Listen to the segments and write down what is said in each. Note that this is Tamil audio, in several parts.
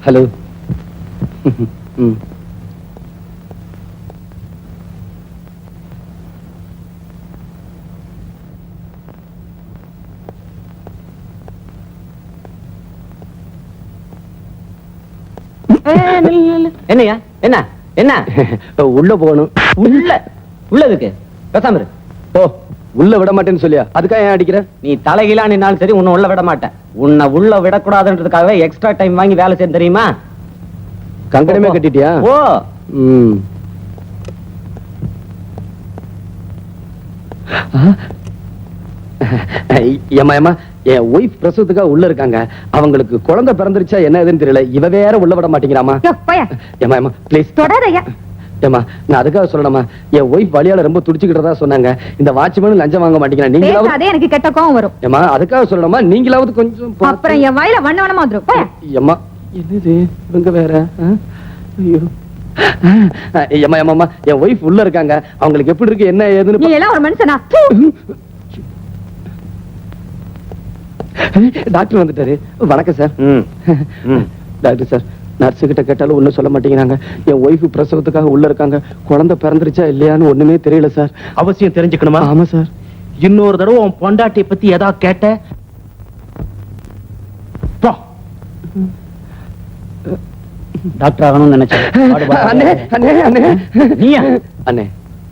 ஹலோ. என்னையா என்ன என்ன உள்ள போகணும். உள்ளதுக்கு பேசாம இரு. ஓ, உள்ள விட மாட்டேன்னு சொல்லியா? அதுக்காக ஏன் அடிக்கிற? நீ தலைகீழா நின்னாலும் சரி உன்னை உள்ள விட மாட்டேன். உன்னை உள்ள விடக்கூடாதுன்றதுக்காகவே எக்ஸ்ட்ரா டைம் வாங்கி வேலை செய்ய தெரியுமா? கங்கணமே கட்டிட்டியா? ஓ. ஏமா ஏமா, என் ஒய்ஃப் பிரசவத்துக்காக உள்ள இருக்காங்க. அவங்களுக்கு குழந்தை பிறந்துருச்சா என்ன ஏதுன்னு தெரியல. இவ வேற உள்ள விட மாட்டேங்கிறாமா. ஏமா ஏமா ப்ளீஸ் தொடாதயா. ஏமா, நான் அதுக்காக சொல்லணுமா, என் ஒய்ஃப் வழியால ரொம்ப துடிச்சுக்கிட்டதா சொன்னாங்க. இந்த வாட்ச்மேன் லஞ்சம் வாங்க மாட்டேங்கிறா. நீங்களாவது அதே எனக்கு கெட்ட கோவம் வரும். ஏமா, அதுக்காக சொல்லணுமா, நீங்களாவது கொஞ்சம் அப்புறம் என் வாயில வண்ண வண்ணமா வந்துரும். ஏமா என்னது இவங்க வேற. ஐயோ ஏமா ஏமா, என் ஒய்ஃப் உள்ள இருக்காங்க. அவங்களுக்கு எப்படி இருக்கு என்ன ஏதுன்னு. நீ எல்லாம் ஒரு மனுஷனா? டாக்டர் வந்துட்டாரு. வணக்கம் சார். டாக்டர் சார், நர்ஸு கிட்ட கேட்டாலும் ஒண்ணும் சொல்ல மாட்டேங்கிறாங்க. என் ஒய்ஃப் பிரசவத்துக்காக உள்ள இருக்காங்க. குழந்தை பிறந்துருச்சா இல்லையான்னு ஒண்ணுமே தெரியல சார். அவசியம் தெரிஞ்சுக்கணுமா? ஆமா சார். இன்னொரு தடவை உன் பொண்டாட்டியை பத்தி ஏதாவது கேட்ட டாக்டர் ஆகணும்னு நினைச்சேன். அண்ணே,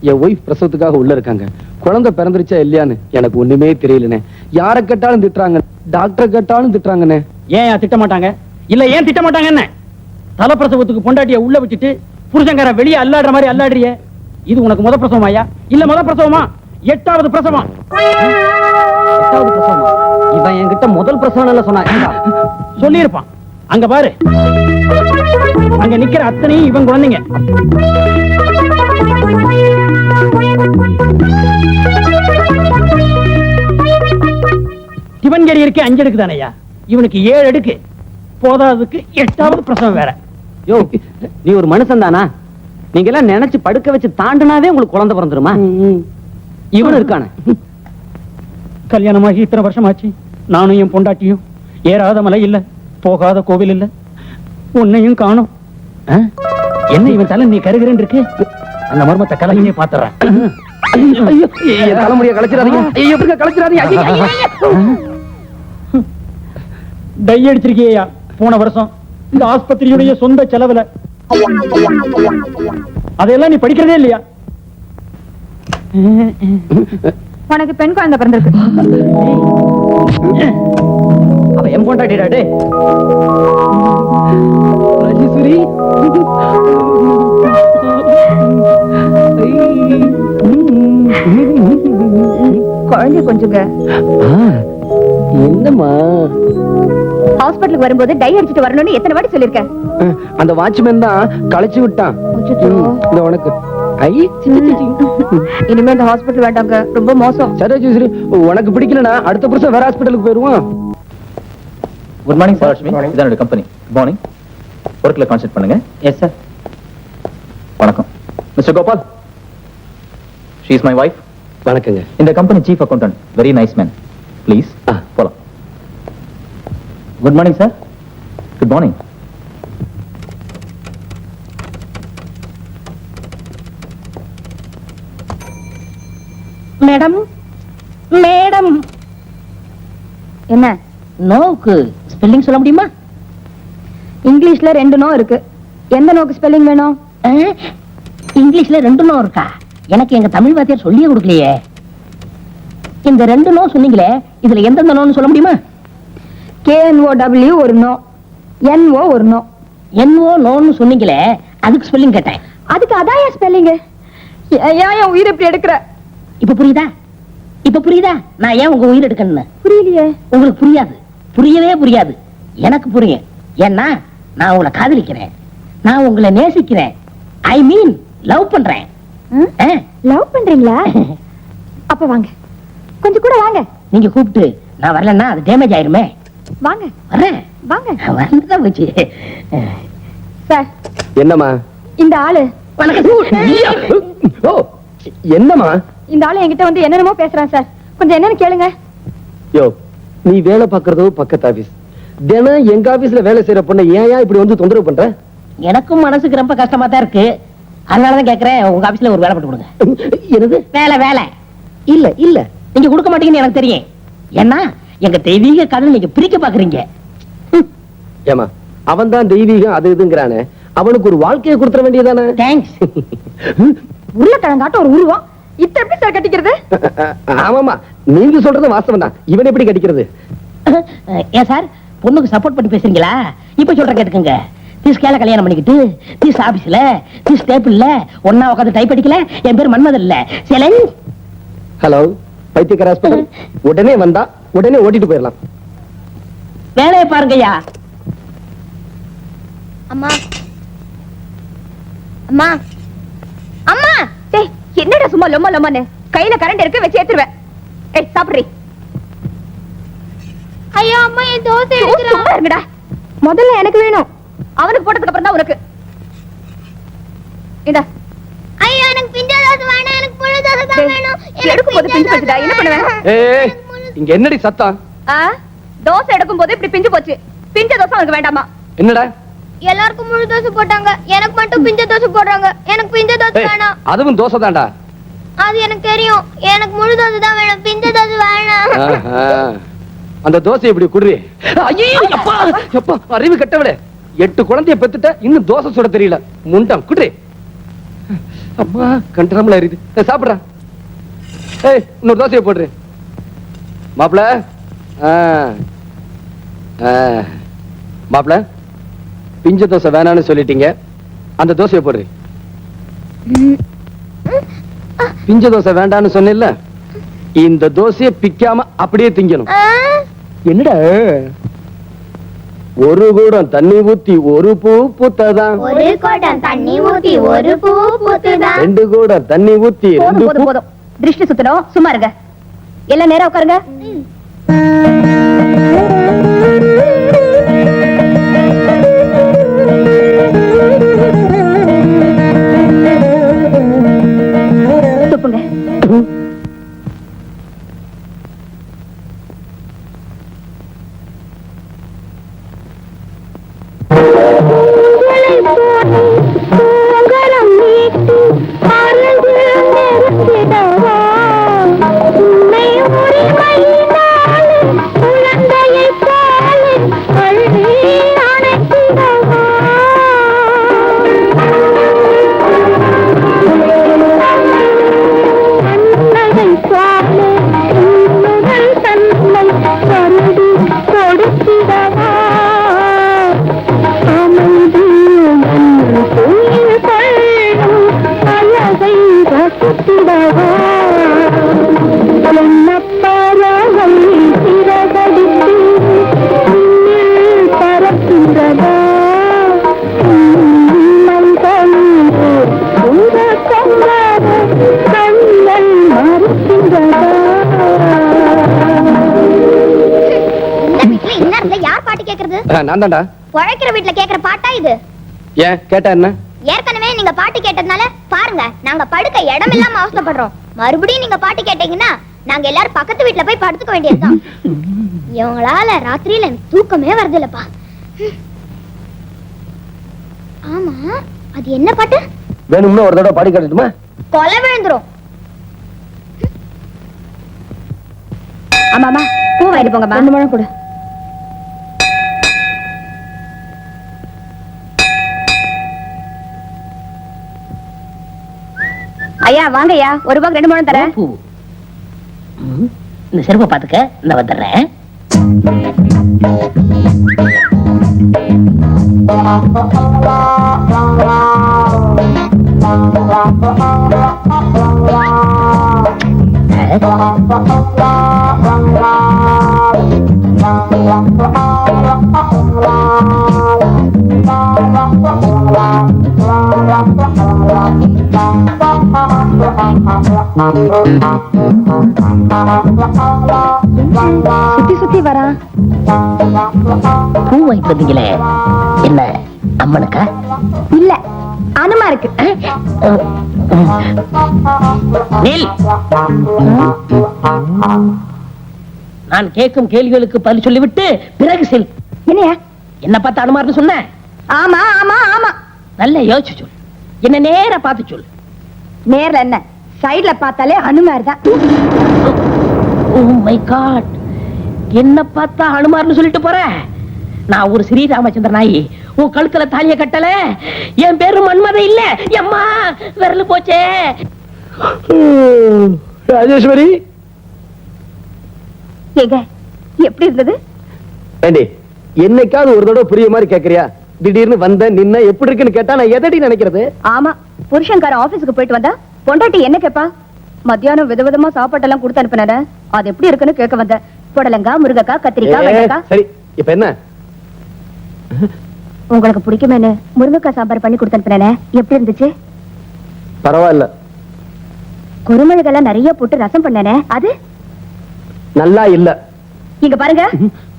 என் ஒய்ஃப் பிரசவத்துக்காக உள்ள இருக்காங்க. குழந்தை பிறந்துருச்சா இல்லையான்னு எனக்கு ஒண்ணுமே தெரியலனே. யார கேட்டாலும் திட்டுறாங்க, டாக்டர் கேட்டாலும் திட்டுறாங்கண்ணே. ஏன் திட்ட மாட்டாங்க? இல்ல ஏன் திட்ட மாட்டாங்க? என்ன தல பிரசவத்துக்கு பொண்டாட்டிய உள்ள விட்டுட்டு புருஷங்கார வெளியே அல்லாடுற மாதிரி அல்லாடுறிய? இது உனக்கு முத பிரசவமாயா இல்ல முத பிரசவமா? 8வது பிரசவம். 8வது பிரசவமா? இவன் என்கிட்ட முதல் பிரசவம் சொன்னா சொல்லி இருப்பான். அங்க பாரு, அங்க நிக்கிற அத்தனையும் இவன் குழந்தைங்க. சிவன்கரி இருக்கு 5 அடுக்கு தானையா, இவனுக்கு 7 அடுக்கு. போதாதுக்கு 8வது பிரசவம் வேற. யோ, நீ ஒரு மனுஷன் தானா? நீங்க எல்லாம் நினைச்சு படுக்க வச்சு தாண்டினாவே உங்களுக்கு குழந்தை பிறந்துருமா? இவனு இருக்கான. கல்யாணமாகி இத்தனை வருஷம் ஆச்சு. நானும் என் பொண்டாட்டியும் ஏறாத மலை இல்ல, போகாத கோவில் இல்ல, உன்னையும் காணும். என்ன இவன் தலை நீ கருகிறேன் இருக்கு? அந்த மர்மத்தை கலையே பாத்துறேன். தலைமுடிய கலைச்சிடாதீங்க, கலைச்சிடாதீங்க. டை அடிச்சிருக்கியா போன வருஷம் இந்த ஆஸ்பத்திரியுடைய சொந்த செலவுல? அதையெல்லாம் நீ படிக்கிறதே இல்லையா? உனக்கு பெண் குழந்தை பிறந்திருக்கு. அவ என் பொண்டாட்டிடாடே. ராஜேஸ்வரி, குழந்தை கொஞ்சங்க. என்னம்மா, ஹாஸ்பிடலுக்கு வரும்போது டை அடிச்சிட்டு வரணும்னு எத்தனை வாட்டி சொல்லிருக்கேன். அந்த வாட்ச்மேன் தான் களைச்சு விட்டான். இந்த உனக்கு இனிமே இந்த ஹாஸ்பிடல் வேண்டாங்க, ரொம்ப மோசம். சரி, உனக்கு பிடிக்கலனா அடுத்த புருஷன் வேற ஹாஸ்பிடலுக்கு போயிருவோம். Good morning sir. இதான் என்னோட கம்பெனி. Good morning. ஒர்க்ல கான்சென்ட்ரேட் பண்ணுங்க. Yes sir. வணக்கம் mister Gopal. She is my wife. வணக்கங்க. இந்த company chief accountant. Very nice man. Please போலாம். Good morning sir. Good morning. Madam, madam. என்ன நோக்கு ஸ்பெல்லிங் சொல்ல முடியுமா? இங்கிலீஷ்ல 2 நோ இருக்கு. எந்த நோக்கு ஸ்பெல்லிங் வேணும்? இங்கிலீஷ்ல 2 நோ இருக்கா? எனக்கு எங்க தமிழ் வாத்தியார் சொல்லியே கொடுக்கலையே. இந்த 2 நோ சொன்னீங்களே, இதுல எந்தெந்த நோன்னு சொல்ல முடியுமா? KNOW ஒரு நோ, NO ஒரு நோ. NO நோன்னு சொன்னீங்களே, அதுக்கு ஸ்பெல்லிங் கேட்டேன். அதுக்கு அதான் ஸ்பெல்லிங். ஏன் உயிர் எப்படி எடுக்கிற? இப்ப புரியுதா? இப்ப புரியுதா நான் ஏன் உங்க உயிர் எடுக்கணும்னு? புரியலையே. உங்களுக்கு புரியாது, புரியவே புரியாது. எனக்கு புரியும். ஏன்னா நான் உங்களை காதலிக்கிறேன், நான் உங்களை நேசிக்கிறேன். ஐ மீன் லவ் பண்றேன். லவ் பண்றீங்களா? அப்ப வாங்க, கொஞ்சம் கூட வாங்க. நீங்க கூப்பிட்டு நான் வரலன்னா அது டேமேஜ் ஆயிருமே. வாங்க வரேன். வாங்க. வரதான் போச்சு. சார். என்னம்மா இந்த ஆளு? ஓ, என்னம்மா இந்த ஆளு என்கிட்ட வந்து என்னென்னமோ பேசுறான் சார். கொஞ்சம் என்னன்னு கேளுங்க. யோ, நீ வேலை பார்க்கறதோ பக்கத்து ஆபீஸ், தினம் எங்க ஆபீஸ்ல வேலை செய்யற பொண்ணை ஏன் இப்படி வந்து தொந்தரவு பண்ற? எனக்கும் மனசுக்கு ரொம்ப கஷ்டமா தான் இருக்கு. அதனாலதான் கேக்குறேன், உங்க ஆபீஸ்ல ஒரு வேலை போட்டு கொடுங்க. என்னது? வேலை இல்ல இல்ல நீங்க கொடுக்க மாட்டீங்கன்னு எனக்கு தெரியும். ஏன்னா எங்க தெய்வீக கதை நீங்க பிரிக்க பாக்குறீங்க. ஏமா அவன் தான் தெய்வீகம் அது இதுங்கிறானே, அவனுக்கு ஒரு வாழ்க்கையை கொடுத்துட வேண்டியதானே? தேங்க்ஸ். உருளைக்கிழங்காட்ட ஒரு உருவம் இத்த எப்படி சார் கட்டிக்கிறது? ஆமாமா, நீங்க சொல்றது வாஸ்தவம் தான். இவன் எப்படி கடிக்கிறது? ஏன் சார் பொண்ணுக்கு சப்போர்ட் பண்ணி பேசுறீங்களா? இப்ப சொல்றேன் கேட்டுக்கங்க. கேல கல்யாணம் பண்ணிக்கிட்டு தீஸ் ஆபீஸ்ல தீஸ் டேபிள்ல ஒன்னா உட்காந்து டைப் அடிக்கல. என் பேர் மன்மதன் இல்ல சேலஞ்ச். ஹலோ பைத்தியக்கார ஹாஸ்பிடல், உடனே வந்தா உடனே ஓட்டிட்டு போயிடலாம். வேலையை பாருங்கய்யா. அம்மா அம்மா அம்மா, டேய் என்னடா சும்மா லொம்மா லொம்மான்னு கையில கரண்ட் இருக்கு, வச்சு ஏத்துருவேன். ஏய் சாப்பிடுறீ. ஐயோ அம்மா, என் தோசை சும்மா இருங்கடா. முதல்ல எனக்கு வேணும், அவனுக்கு போட்டதுக்கு அப்புறம் தான் உனக்கு. இந்தா. ஐயோ எனக்கு பிஞ்ச தோசை வேணும், எனக்கு முழு தோசை தான் வேணும். எடுக்கும் போது பிஞ்சு போச்சுடா, என்ன பண்ணுவேன்? ஏய் இங்க என்னடி சத்தம்? தோசை எடுக்கும் போது இப்படி பிஞ்சு போச்சு. பிஞ்ச தோசை உனக்கு வேண்டாமா? என்னடா? எல்லாருக்கும் முழு தோசை போட்டாங்க, எனக்கு மட்டும் பிஞ்ச தோசை போடுறாங்க. எனக்கு பிஞ்ச தோசை வேணாம். அதுவும் தோசை தான்டா. அது எனக்கு தெரியும், எனக்கு முழு தோசை தான் வேணும், பிஞ்ச தோசை வேணாம். அந்த தோசை இப்படி குடுறி. ஐயோ அப்பா அப்பா, அறிவு கட்டவளே, 8 குழந்தைய பெத்துட்ட, இன்னும் தோசை சுட தெரியல. முண்டம் குடுறி. அம்மா கண்டரம்ல எரியுது. சாப்பிடுறா. ஏய் இன்னொரு தோசையை போடுறே மாப்பிள. மாப்பிள பிஞ்ச தோசை வேணான்னு சொல்லிட்டீங்க, அந்த தோசையை போடுறே. பிஞ்ச தோசை வேண்டான்னு சொன்னில்ல, இந்த தோசையை பிக்காம அப்படியே திங்கணும். என்னடா? ஒரு கூடம் தண்ணி ஊத்தி ஒரு பூ பூத்ததான், ஒரு குடம் தண்ணி ஊத்தி ஒரு பூ பூத்துதான். 2 கூடம் தண்ணி ஊத்தி போதும் 2 போதும் பூ. போதும், திருஷ்டி சுத்தணும். சும்மா இருங்க, எல்லாம் நேரா உட்காருங்க. துப்புங்க. நான் தான்டா. உழைக்கிற வீட்டுல கேக்குற பாட்டா இது? ஏன் கேட்டா என்ன? ஏற்கனவே நீங்க பாட்டு கேட்டதுனால பாருங்க, நாங்க படுக்க இடம் இல்லாம அவஸ்தைப்படுறோம். மறுபடியும் நீங்க பாட்டு கேட்டீங்கன்னா நாங்க எல்லாரும் பக்கத்து வீட்டுல போய் படுத்துக்க வேண்டியதுதான். இவங்களால ராத்திரியில எனக்கு தூக்கமே வருது இல்லப்பா. ஆமா, அது என்ன பாட்டு? வேணும்னா ஒரு தடவை பாடி காட்டட்டுமா? கொலை விழுந்துரும். ஆமாமா, பூ வாங்கிட்டு போங்கம்மா. 2 முழம் கொடு. ஐயா வாங்க ஐயா, ஒரு ரூபாய்க்கு 2 முழம் தரேன். இந்த செருப்பை பாத்துக்க, நான் வந்துடுறேன். சுத்தி சுத்தி வரா. பூ வாங்கிட்டு வந்தீங்களே, என்ன அம்மனுக்கா? இல்ல, அனுமா இருக்கு. நான் கேட்கும் கேள்விகளுக்கு பதில் சொல்லிவிட்டு பிறகு செல். என்னையா? என்ன பார்த்து அனுமார்னு சொன்ன? ஆமா ஆமா ஆமா. நல்ல யோசிச்சு சொல். என்ன நேரா பார்த்து சொல். நேர்ல என்ன, சைடுல பார்த்தாலே அனுமார் தான். ஓ மை காட், என்ன பார்த்தா அனுமார்னு சொல்லிட்டு போற? நான் ஒரு ஸ்ரீராமச்சந்திர நாயி, உன் கழுத்துல தாலிய கட்டல. என் பேரு மன்மத இல்ல. எம்மா விரலு போச்சே. ராஜேஸ்வரி, ஏங்க எப்படி இருந்தது? ஏண்டி என்னைக்காவது ஒரு தடவை புரிய மாதிரி கேக்குறியா? திடீர்னு வந்த நின்ன எப்படி இருக்குன்னு கேட்டா நான் எதடி நினைக்கிறது? ஆமா, புருஷன்கார ஆபீஸ்க்கு போயிட்டு வந்தா பொண்டாட்டி என்ன கேப்பா? மத்தியானம் விதவிதமா சாப்பாட்டெல்லாம் கொடுத்து அனுப்பினேன், அது எப்படி இருக்குன்னு கேட்க வந்த. புடலங்காய், முருங்கக்காய், கத்திரிக்காய், வெண்டைக்காய். சரி, இப்ப என்ன? உங்களுக்கு பிடிக்குமேனு முருங்கக்காய் சாம்பார் பண்ணி கொடுத்து அனுப்பினேன், எப்படி இருந்துச்சு? பரவாயில்ல. குருமிளகெல்லாம் நிறைய போட்டு ரசம் பண்ணனே, அது நல்லா இல்ல. இங்க பாருங்க,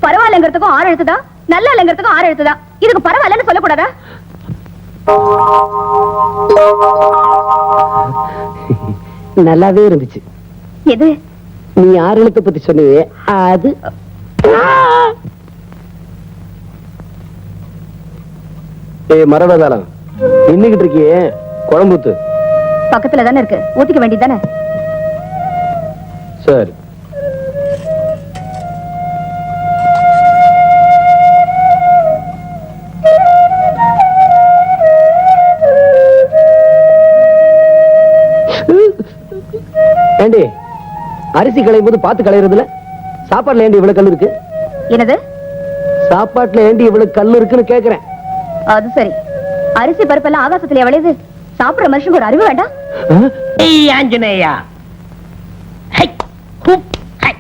பரவாயில்லங்கிறதுக்கும் 6 எழுத்துதா, நல்லா இல்லங்கிறதுக்கும் 6 எழுத்துதா. இதுக்கு பரவாயில்லன்னு சொல்லக்கூடாதா? நல்லாவே இருந்துச்சு. எது? நீ 6 எழுத்தை பத்தி சொன்னியே அது. மரபதாளம் நின்னுகிட்டு இருக்கியே, குழம்புத்து பக்கத்துல தானே இருக்கு, ஊத்திக்க வேண்டியதானே? சரி. ஏண்டி அரிசி களையும் போது பார்த்து களையறதுல சாப்பாட்டுல ஏண்டி இவ்வளவு கல் இருக்கு? என்னது? சாப்பாட்டுல ஏண்டி இவ்வளவு கல் இருக்குன்னு கேக்குறேன். அது சரி, அரிசி பருப்பெல்லாம் ஆகாசத்துல விளையுது. சாப்பிடுற மனுஷனுக்கு ஒரு அறிவு வேண்டாம்? ஏய் ஆஞ்சநேயா, ஹை ஹுப் ஹை.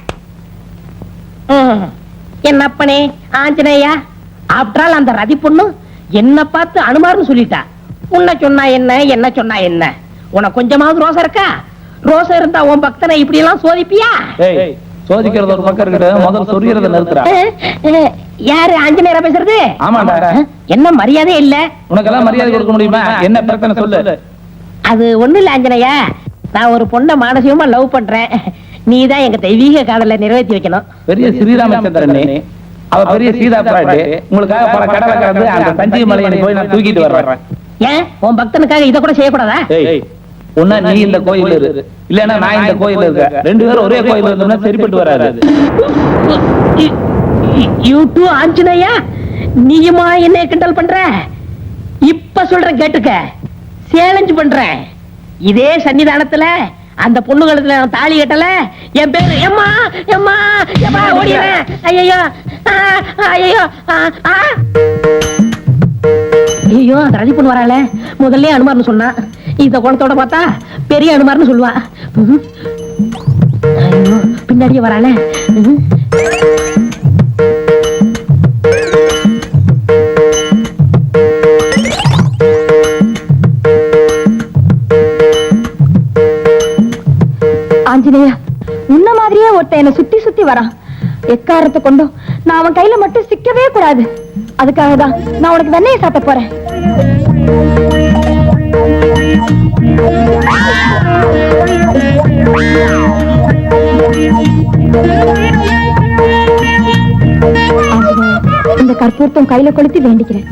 என்ன அப்பனே ஆஞ்சநேயா, ஆப்டரால் அந்த ரதி பொண்ணு என்ன பார்த்து அனுமார்னு சொல்லிட்டா. உன்ன சொன்னா என்ன, என்ன சொன்னா என்ன? உனக்கு கொஞ்சமாவது ரோசம் இருக்கா? ரோசம் இருந்தா உன் பக்தனை இப்படி எல்லாம் சோதிப்பியா? சோதிக்கிறது ஒரு பக்கம் இருக்கட்டும், முதல்ல சொரியறத நிறுத்துறா. யாரு ஆஞ்சநேயரா பேசுறது? ஆமாடா. என்ன மரியாதை இல்ல? உனக்கெல்லாம் மரியாதை கொடுக்க முடியுமா? என்ன பிரச்சனை சொல்லு. அது ஒண்ணு இல்ல ஆஞ்சநேயா, நான் ஒரு பொண்ணை மானசீகமா லவ் பண்றேன். நீதான் எங்க தெய்வீக காதலை நிறைவேற்றி வைக்கணும். பெரிய ஸ்ரீராமச்சந்திரன், அவ பெரிய சீதா பிராட்டி. உங்களுக்காக பல கடலை கடந்து அந்த சஞ்சீவி மலையை போய் நான் தூக்கிட்டு வர்றேன். ஏன் உன் பக்தனுக்காக இத கூட செய்யக்கூடாதா? ஒன்னா நீ இந்த கோயில் இரு, இல்லன்னா நான் இந்த கோயில் இருக்கேன். 2 பேரும் ஒரே கோயில் இருந்தோம்னா சரிப்பட்டு வராது. யூ டூ ஆஞ்சநேயா, நீயுமா என்ன கிண்டல் பண்ற? இப்ப சொல்றேன் கேட்டுக்க, சேலஞ்ச் பண்றேன். இதே சன்னிதானத்துல அந்த பொண்ணுகளுக்கு நான் தாலி கட்டல, என் பேரு எம்மா எம்மா எம்மா ஓடிறேன். ஐயோ ஐயோ ஐயோ, அந்த ரதி பொண்ணு வரால, முதல்ல அனுமார்னு சொன்னா, இந்த குணத்தோட பார்த்தா பெரிய அனுமார்னு சொல்லுவா. ஐயோ, பின்னாடியே வரால. ஆஞ்சநேயா, உன்ன மாதிரியே ஒருத்த என்ன சுத்தி சுத்தி வரான். எக்காரத்தை கொண்டும் நான் அவன் கையில மட்டும் சிக்கவே கூடாது. அதுக்காக தான் நான் உனக்கு வெண்ணையை சாப்பிட போறேன். இந்த கற்பூரத்தம் கையில கொளுத்தி வேண்டிக்கிறேன்.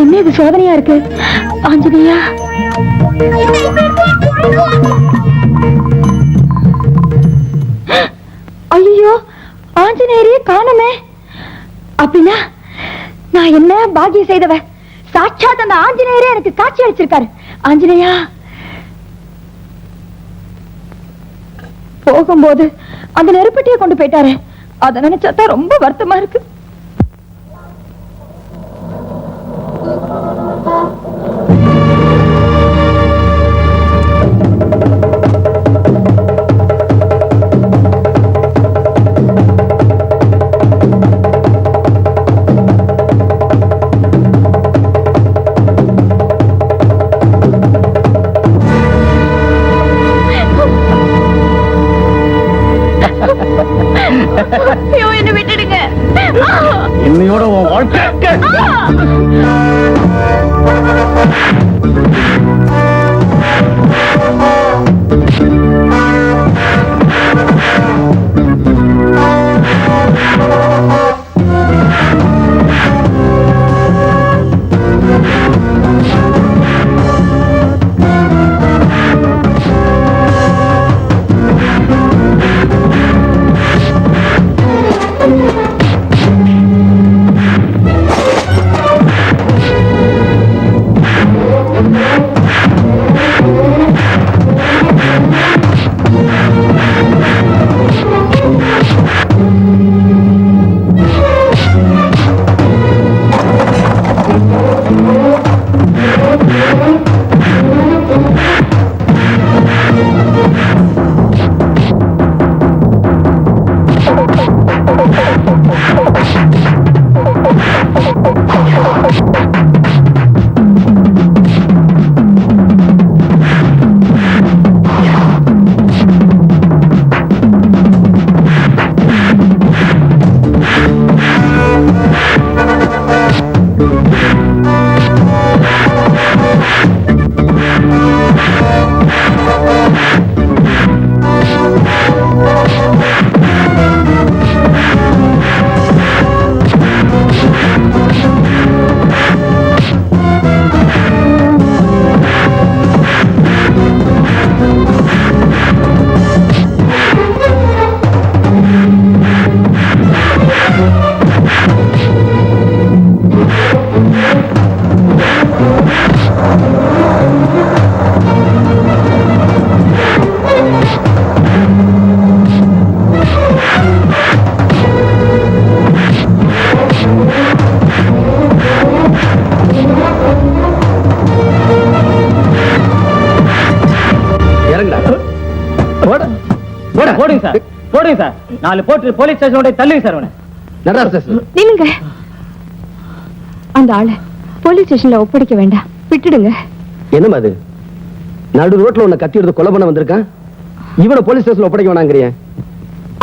என்ன இது சோதனையா இருக்கு? ஆஞ்சநேயா, ஐயோ ஆஞ்சநேயரே காணமே. அப்படின்னா நான் என்ன பாக்கியம் செய்தவ? சாட்சாத் அந்த ஆஞ்சநேயரே எனக்கு காட்சி அளிச்சிருக்காரு. ஆஞ்சநேயா, போகும்போது அந்த நெருப்பட்டியை கொண்டு போயிட்டாரு. அதை நினைச்சாதான் ரொம்ப வருத்தமா இருக்கு. ஐயோ, என்ன விட்டுடுங்க. போடுங்க சார் போடுங்க சார் 4 போட்டு போலீஸ் ஸ்டேஷனோட தள்ளுங்க சார் அவனை. நடராஜ் நில்லுங்க. அந்த ஆளை போலீஸ் ஸ்டேஷன்ல ஒப்படைக்க வேண்டாம், விட்டுடுங்க. என்னமா அது? நடு ரோட்ல உன்னை கத்தி எடுத்து கொலை பண்ண வந்திருக்கான். இவனை போலீஸ் ஸ்டேஷன்ல ஒப்படைக்க வேணாங்கிறிய?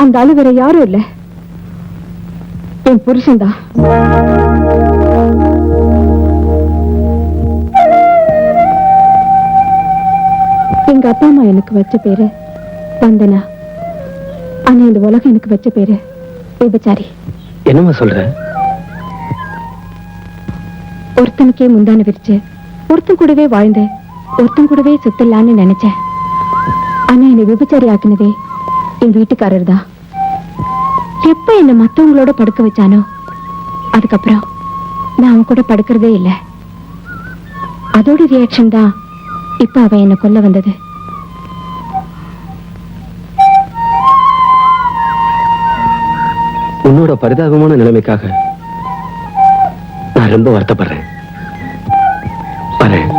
அந்த ஆளு வேற யாரும் இல்ல, என் புருஷன் தான். எங்க அப்பா அம்மா எனக்கு வச்ச பேரு வந்தனா. ஆனா இந்த உலகம் எனக்கு வச்ச பேரு விபச்சாரி. என்னமா சொல்ற? ஒருத்தனுக்கே முந்தான விரிச்சு ஒருத்தன் கூடவே வாழ்ந்த ஒருத்தன் கூடவே சுத்தலான்னு நினைச்சேன். ஆனா என்னை விபச்சாரி ஆக்குனதே என் வீட்டுக்காரர் தான். எப்ப என்ன மத்தவங்களோட படுக்க வச்சானோ அதுக்கப்புறம் நான் அவன் கூட படுக்கிறதே இல்லை. அதோட ரியாக்ஷன் தான் இப்ப அவன் என்ன கொல்ல வந்தது. உன்னோட பரிதாபமான நிலைமைக்காக நான் ரொம்ப வருத்தப்படுறேன். வரேன்.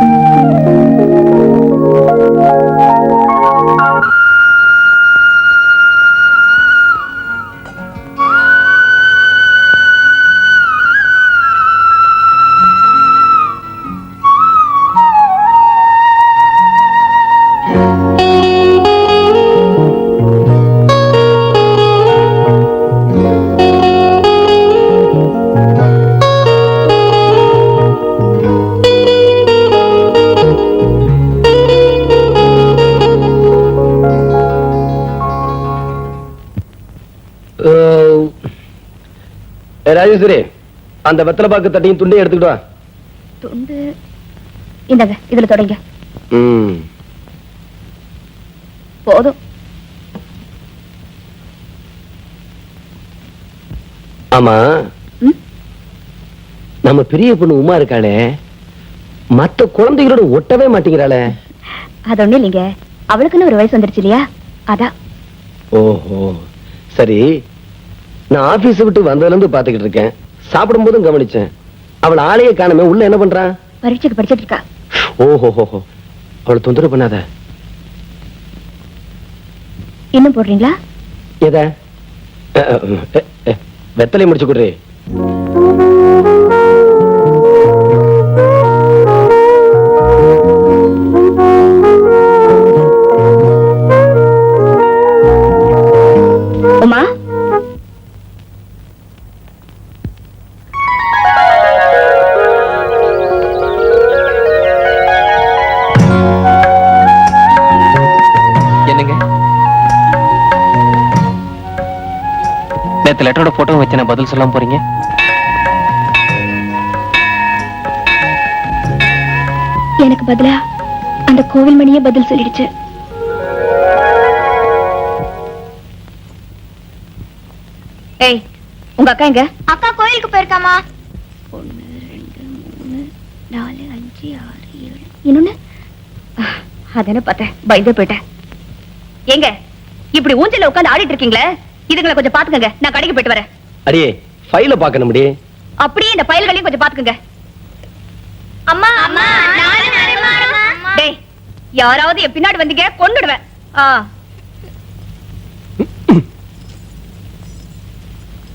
ராஜேஸ்வரி, அந்த வெத்தலை பாக்கு தட்டியும் துண்டையும் எடுத்துக்கிட்டு வா. துண்டு இந்தங்க, இதுல தொடங்க. போதும். ஆமா, நம்ம பெரிய பொண்ணு உமா இருக்காளே, மத்த குழந்தைகளோட ஒட்டவே மாட்டேங்கிறாளே. அது ஒண்ணு இல்லைங்க, அவளுக்குன்னு ஒரு வயசு வந்துருச்சு இல்லையா, அதான். ஓஹோ சரி. நான் ஆபீஸ் விட்டு வந்ததுல இருந்து பாத்துக்கிட்டு இருக்கேன். சாப்பிடும் போதும் கவனிச்சேன். அவள் ஆளையே காணமே. உள்ள என்ன பண்றா? பரீட்சைக்கு படிச்சிட்டு இருக்கா. ஓஹோ, அவளை தொந்தரவு பண்ணாத. இன்னும் போடுறீங்களா? எத? வெத்தலை முடிச்சு கொடுறே. உமா, என்னங்க நேத்து லெட்டரோட போட்டோ வச்சு நான் பதில் சொல்லாம போறீங்க? எனக்கு பதிலா அந்த கோவில் மணியே பதில் சொல்லிடுச்சு. ஏய், உங்க அக்கா எங்க? அக்கா கோயிலுக்கு போயிருக்காமா. 1 2 3 4 5 6 7 இன்னொன்னு அதானே பார்த்தேன், பயந்தே போயிட்டேன். எங்க இப்படி ஊஞ்சல உட்கார்ந்து ஆடிட்டு இருக்கீங்களே, இதுங்களை கொஞ்சம் பாத்துக்கங்க, நான் கடைக்கு போயிட்டு வரேன். அடியே, ஃபைல பார்க்கணும் முடியே. அப்படியே இந்த ஃபைல்களையும் கொஞ்சம் பாத்துக்கங்க. அம்மா அம்மா நானும் வரேம்மா. டேய், யாராவது என் பின்னாடி வந்தீங்க கொன்னுடுவேன்.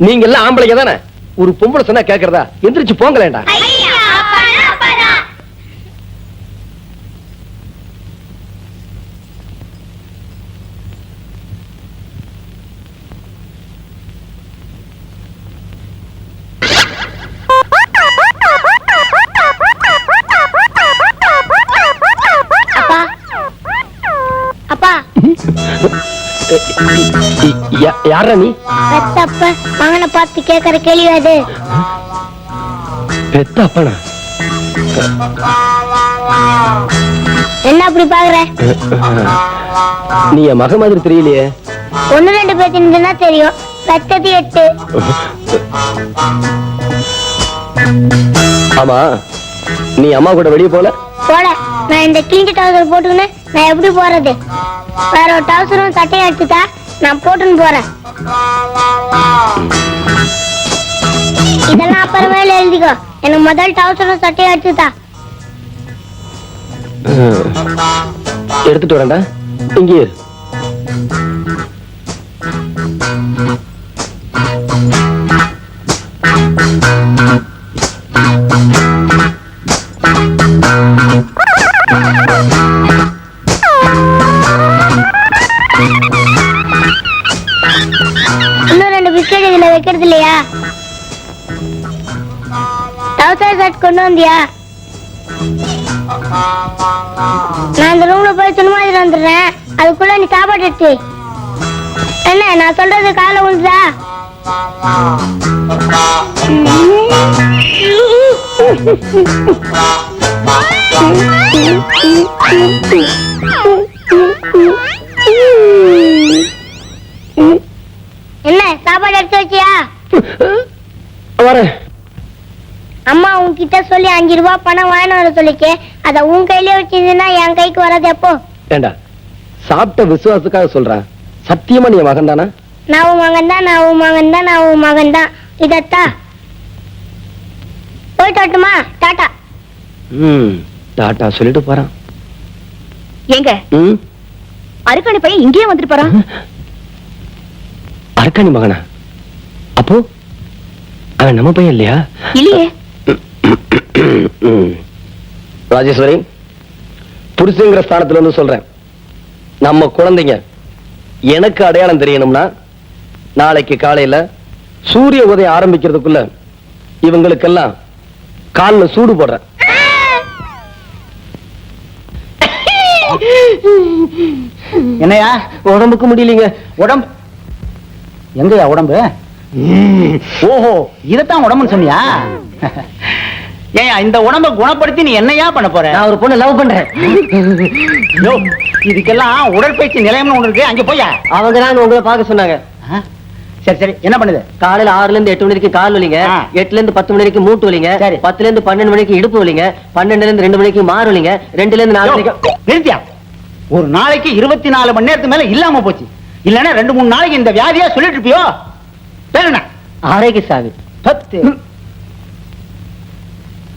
நீங்க எல்லாம் ஆம்பளைங்க தானே? ஒரு பொம்பளை சொன்னா கேக்குறதா? எந்திரிச்சு போங்களேண்டா. ஐயா அப்பனா அப்பனா. அப்பா அப்பா யாரா நீ? பெத்தப்ப மகனை பார்த்து கேக்குற கேள்வி அது. பெத்த அப்பனா? என்ன அப்படி பாக்குற? நீ என் மக மாதிரி தெரியலையே. 1 2 பேத்தினா தெரியும், பெத்தது 8. ஆமா, நீ அம்மா கூட வெளியே போல? போல. நான் இந்த கிழிஞ்ச டவுசர் போட்டுக்கின்னு நான் எப்படி போறது? வேற ஒரு டவுசரும் சட்டையும் எடுத்துட்டா நான் போட்டுன்னு போறேன். இதெல்லாம் அப்புறமேல எழுதிக்கோ. எனக்கு முதல் டவுசரும் சட்டையும் எடுத்துட்டா. எடுத்துட்டு வரேன்டா. இங்கே இரு. இன்னும் 2 பிஸ்கெட் இதுல வைக்கிறது இல்லையா? டவுசர் ஷர்ட் கொண்டு வந்தியா? நான் இந்த ரூம்ல போய் துணிமாதிரி வந்துடுறேன். அதுக்குள்ள நீ சாப்பாடு எடுத்து என்ன நான் சொல்றது காலை உண்டுதா? என்ன சாப்பாடு எடுத்து வச்சியா? வரேன். அம்மா உன்கிட்ட சொல்லி 5 ரூபாய் பணம் வாங்கிட்டு வர சொல்லிக்கே. அத உன் கையிலே வச்சிருந்தா என் கைக்கு வராது. எப்போ? ஏண்டா சாப்பிட்ட விசுவாசத்துக்காக சொல்றேன். சத்தியமா நீ மகன் தானா? நான் உன் மகன் தான், நான் உன் மகன் தான், நான் உன் மகன் தான். இதத்தா போயிட்டு வரட்டுமா? டாட்டா. டாட்டா சொல்லிட்டு போறான். ஏங்க அருக்காணி பையன் இங்கேயே வந்துட்டு போறான். அரக்காணி மகனா? அப்போ அவன் நம்ம பையன் இல்லையா? இல்லையே. ராஜேஸ்வரி, புருஷங்கிற ஸ்தானத்துல இருந்து சொல்றேன். நம்ம குழந்தைங்க எனக்கு அடையாளம் தெரியணும்னா நாளைக்கு காலையில சூரிய உதயம் ஆரம்பிக்கிறதுக்குள்ள இவங்களுக்கெல்லாம் கால்ல சூடு போடுறேன். என்னையா உடம்புக்கு முடியலீங்க. உடம்பு எங்கயா உடம்பு? ஓஹோ, இதத்தான் உடம்புன்னு சொன்னியா? ஏன் இந்த உடம்ப குணப்படுத்தி நீ என்னையா பண்ண போற? நான் ஒரு பொண்ணை லவ் பண்றேன். யோ, இதுக்கெல்லாம் உடற்பயிற்சி நிலையம்னு ஒண்ணு இருக்கு, அங்க போயா. அவங்க தான் உங்களை பார்க்க சொன்னாங்க. சரி சரி, என்ன பண்ணுது? காலையில 6ல இருந்து 8 மணி வரைக்கும் கால் வலிங்க, 8ல இருந்து 10 மணி வரைக்கும் மூட்டு வலிங்க, சரி. 10ல இருந்து 12 மணிக்கு இடுப்பு வலிங்க, 12ல இருந்து 2 மணிக்கு மாறு வலிங்க, 2ல இருந்து 4 வரைக்கும். நிறுத்தியா? ஒரு நாளைக்கு 24 மணி நேரத்துக்கு மேல இல்லாம போச்சு. இல்லன்னா 2-3 நாளைக்கு இந்த வியாதியா சொல்லிட்டு இருப்பியோ? பேர் என்ன? ஆரோக்கிய சாமி. 10.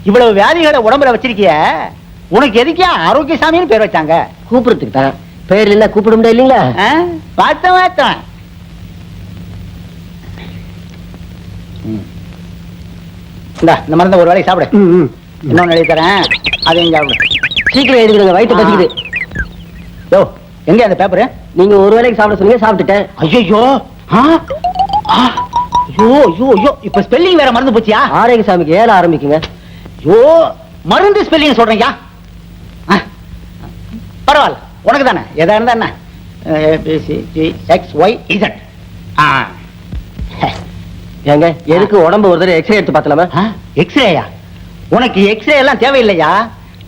இவ்வளவு வியாதிகளை உடம்புல வச்சிருக்கிய, உனக்கு எதுக்கே ஆரோக்கியசாமின்னு பேர் வச்சாங்க? கூப்பிடுறதுக்கு தான். பேர் இல்ல கூப்பிட முடியாது இல்லீங்களா? பார்த்தேன். இந்த மருந்த ஒரு வேலைக்கு சாப்பிடு. இன்னொன்னு எழுதி தரேன், அதையும் சாப்பிடு. சீக்கிரம் எழுதிடுங்க, வயிற்று பசிக்குது. யோ, எங்க அந்த பேப்பரு? நீங்க ஒரு வேலைக்கு சாப்பிட சொன்னீங்க, சாப்பிட்டுட்டேன். ஐயோ, இப்ப ஸ்பெல்லிங் வேற மறந்து போச்சியா? ஆரோக்கிய சாமிக்கு 7 ஆரம்பிக்குங்க. ஐயோ, மருந்து ஸ்பெல்லிங் சொல்றீங்க. பரவாயில்ல, உனக்கு தானே. எதா இருந்தா என்ன? ABCDXYZ. ஏங்க எதுக்கு உடம்பு ஒரு தடவை எக்ஸ்ரே எடுத்து பார்த்தலாமா? எக்ஸ்ரேயா? உனக்கு எக்ஸ்ரே எல்லாம் தேவையில்லையா?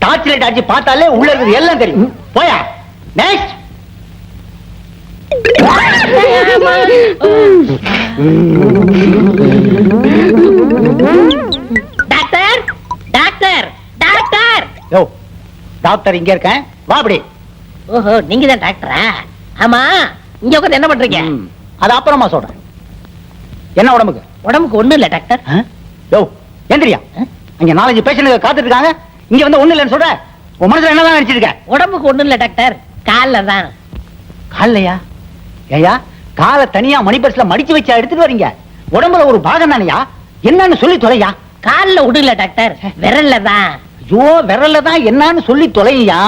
டார்ச் லைட் அடிச்சு பார்த்தாலே உள்ள இருக்குது எல்லாம் தெரியும். போயா. நெக்ஸ்ட். Doctor doctor doctor. யோ, டாக்டர் இங்க இருக்கேன், வா அப்படி. ஓஹோ, நீங்க தான் டாக்டரா? ஆமா, இங்க உட்கார்ந்து என்ன பண்றீங்க? அது அப்புறமா சொல்றேன். என்ன உடம்புக்கு? உடம்புக்கு ஒண்ணும் இல்ல டாக்டர். யோ, எந்திரியா. அங்க 4-5 பேஷண்ட் காத்துட்டு இருக்காங்க, இங்க வந்து ஒண்ணு இல்லைன்னு சொல்ற. உன் மனசுல என்னதான் நினைச்சிருக்க? உடம்புக்கு ஒண்ணும் இல்ல டாக்டர், கால்ல தான். கால்லையா? ஏயா, காலை தனியா மணிபர்ஸ்ல மடிச்சு வச்சா எடுத்துட்டு வரீங்க? உடம்புல ஒரு பாகம் தானையா, என்னன்னு சொல்லி தொலையா. கால்ல விடல டாக்டர், விரல்ல தான். ஐயோ, விரல்ல தான் என்னன்னு சொல்லி தொலையா.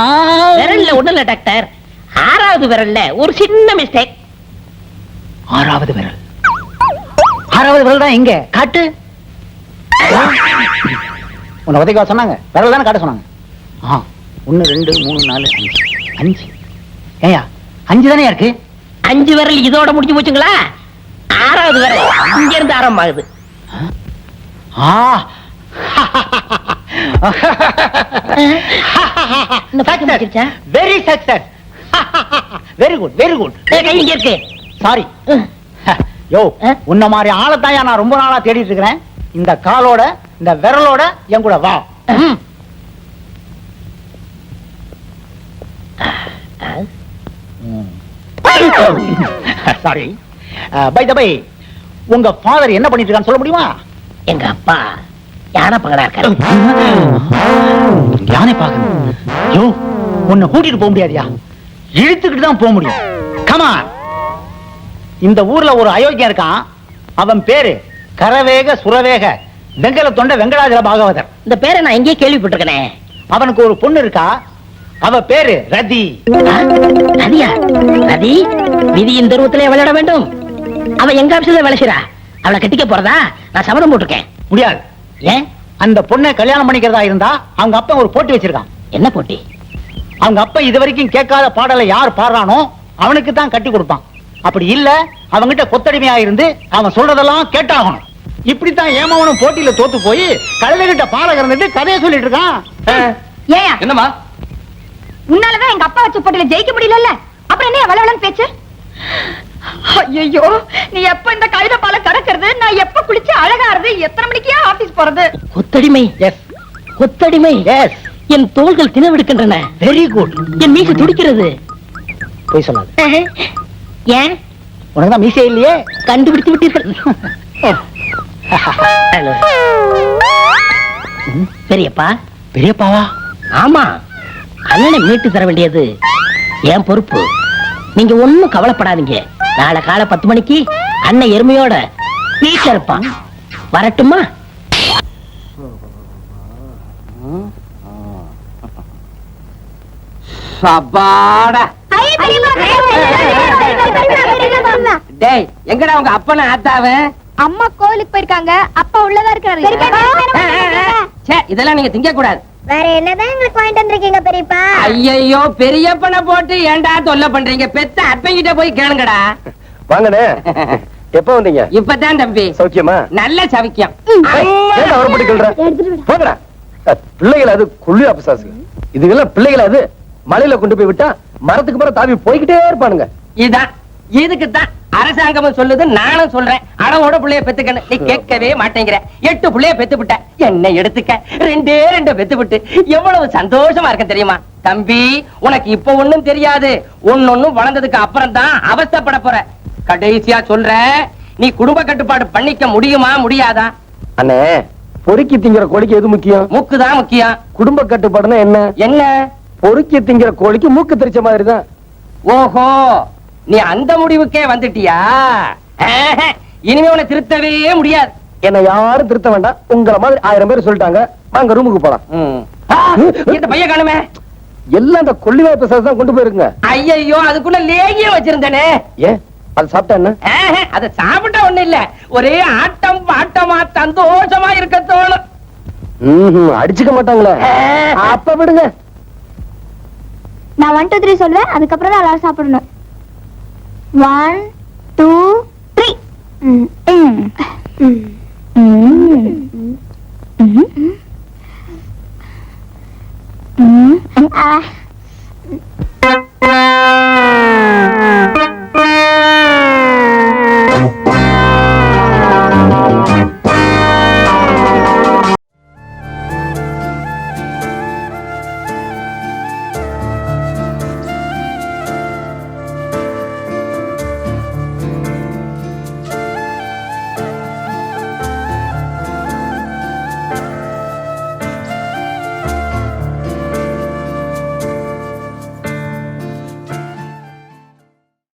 விரல்ல விடல டாக்டர், 6வது விரல்ல ஒரு சின்ன மிஸ்டேக். 6வது விரல்? 6வது விரல் தான் எங்க? காட்டு. உன்னை உதைக்க சொன்னாங்க, விரல் தானே காட்ட சொன்னாங்க. 1 2 3 4 5. ஏயா, 5 தானே இருக்கு? 5 விரல் இதோட முடிஞ்சு போச்சுங்களா? 6வது விரல் இங்க இருந்து ஆரம்பமாகுது. இந்த பாட்டு முடிச்சிருச்சா? Very success. Very good, very good. கை இங்க இருக்கு. சாரி. யோ, உன்ன மாதிரி ஆளத்தாயா நான் ரொம்ப நாளா தேடிட்டு இருக்கிறேன். இந்த காலோட இந்த விரலோட என் கூட வா. சாரி. பை த பை, உங்க ஃபாதர் என்ன பண்ணிட்டு இருக்கான்னு சொல்ல முடியுமா? எங்க அப்பா யானை பகடா இருக்காரு. யானை பார்க்கணும். யோ, உன்னை கூட்டிட்டு போக முடியாதியா, இழுத்துக்கிட்டு தான் போக முடியும். கமா. இந்த ஊர்ல ஒரு அயோக்கியம் இருக்கான். அவன் பேரு கரவேக சுரவேக வெங்கல தொண்ட வெங்கடாஜல பாகவதர். இந்த பேரை நான் எங்கேயே கேள்விப்பட்டிருக்கேன். அவனுக்கு ஒரு பொண்ணு இருக்கா. அவ பேரு ரதி. ரதியா? ரதி விதியின் தருவத்திலே விளையாட வேண்டும். அவ எங்க ஆபீஸ்ல வேலை செய்றா. அவளை கட்டிக்க போறதா நான் சபதம் போட்டிருக்கேன். முடியாது. ஏன்? அந்த பொண்ணை கல்யாணம் பண்ணிக்கிறதா இருந்தா அவங்க அப்பா ஒரு போட்டி வச்சிருக்கான். என்ன போட்டி? அவங்க அப்பா இது வரைக்கும் கேட்காத பாடலை யார் பாடுறானோ அவனுக்கு தான் கட்டி கொடுப்பான். அப்படி இல்ல அவங்கிட்ட கொத்தடிமையா இருந்து அவன் சொல்றதெல்லாம் கேட்டாகணும். இப்படித்தான் ஏமாவனும் போட்டியில தோத்து போய் கழுதைகிட்ட பாட கறந்துட்டு கதையை சொல்லிட்டு இருக்கான். ஏயா என்னம்மா? உன்னாலதான் எங்க அப்பா வச்ச போட்டியில ஜெயிக்க முடியல. அப்புறம் என்ன வளவளன்னு பேச்சு? ஐயோ, நீ எப்ப இந்த கழுத பால கடக்கிறது, நான் எப்ப குளிச்சு அழகாறது, எத்தனை மணிக்கே ஆபீஸ் போறது? கொத்தடிமை. எஸ், கொத்தடிமை. எஸ். என் தோள்கள் தினவெடுக்கின்றன. Very good. என் மீசை துடிக்கிறது. போய் சொல்லாது. ஏன்? உனக்கு தான் மீசே இல்லையே. கண்டுபிடித்து விட்டீர்கள். பெரியப்பா. பெரியப்பாவா? ஆமா, அண்ணனை மீட்டு தர வேண்டியது என் பொறுப்பு. நீங்க ஒண்ணும் கவலைப்படாதீங்க. நாளை காலை 10 மணிக்கு அண்ணன் எருமையோட வீட்டுல இருப்பான். வரட்டுமா? சபாடா. டேய், எங்கடா உங்க அப்பன ஆத்தாவ? அம்மா கோயிலுக்கு போயிருக்காங்க, அப்பா உள்ளதா இருக்காரு. இதெல்லாம் நீங்க திங்க கூடாது. வேற என்னதான் எங்களுக்கு வாங்கிட்டு வந்திருக்கீங்க பெரியப்பா? ஐயோ, பெரியப்பனை போட்டு ஏன்டா தொல்லை பண்றீங்க? பெத்த அப்பங்கிட்ட போய் கேளுங்கடா. வாங்கண்ணே. எப்ப வந்தீங்க? இப்பதான் தம்பி. சௌக்கியமா? நல்ல சவிக்கம். போங்கடா. பிள்ளைகள் அது குள்ளி அபிசாசு. இதுக்கெல்லாம் பிள்ளைகள் அது மலையில கொண்டு போய் விட்டா மரத்துக்கு மரம் தாவி போய்கிட்டே இருப்பானுங்க. இதான் இதுக்குத்தான் அரசாங்கமும் சொல்லுது, நானும் சொல்றேன். அளவோட புள்ளைய பெத்துக்கணும். நீ கேட்கவே மாட்டேங்கிற. 8 புள்ளைய பெத்து விட்ட. என்ன எடுத்துக்க 2 பெத்து விட்டு எவ்வளவு சந்தோஷமா இருக்க தெரியுமா? தம்பி, உனக்கு இப்ப ஒண்ணும் தெரியாது. ஒன்னொன்னும் வளர்ந்ததுக்கு அப்புறம் தான் அவஸ்தைப்பட போற. கடைசியா சொல்ற, நீ குடும்ப கட்டுப்பாடு பண்ணிக்க முடியுமா முடியாதா? அண்ணே, பொறுக்கி திங்கிற கோழிக்கு எது முக்கியம்? மூக்குதான் முக்கியம். குடும்ப கட்டுப்பாடுன்னா என்ன? என்ன? பொறுக்கி திங்கிற கோழிக்கு மூக்கு தெரிச்ச மாதிரி தான். ஓஹோ, நீ அந்த முடிவுக்கே வந்துட்டியா? இனிமே உன்னை திருத்தவே முடியாது. என்ன யாரும் திருத்த வேண்டாம். உங்களை மாதிரி 1000 பேர் சொல்லிட்டாங்க. வாங்க ரூமுக்கு போலாம். இந்த பையன் காணுமே. எல்லாம் அந்த கொள்ளி வாய்ப்பு தான் கொண்டு போயிருங்க. ஐயோ, அதுக்குள்ள லேகியம் வச்சிருந்தனே. ஏன் அது சாப்பிட்டா என்ன? அத சாப்பிட்டா ஒண்ணு இல்ல, ஒரே ஆட்டம் பாட்டமா சந்தோஷமா இருக்க தோணும். அடிச்சுக்க மாட்டாங்களே. அப்ப விடுங்க. நான் 1 2 3 சொல்வேன், அதுக்கப்புறம் தான் எல்லாரும் சாப்பிடணும். 1 2 3.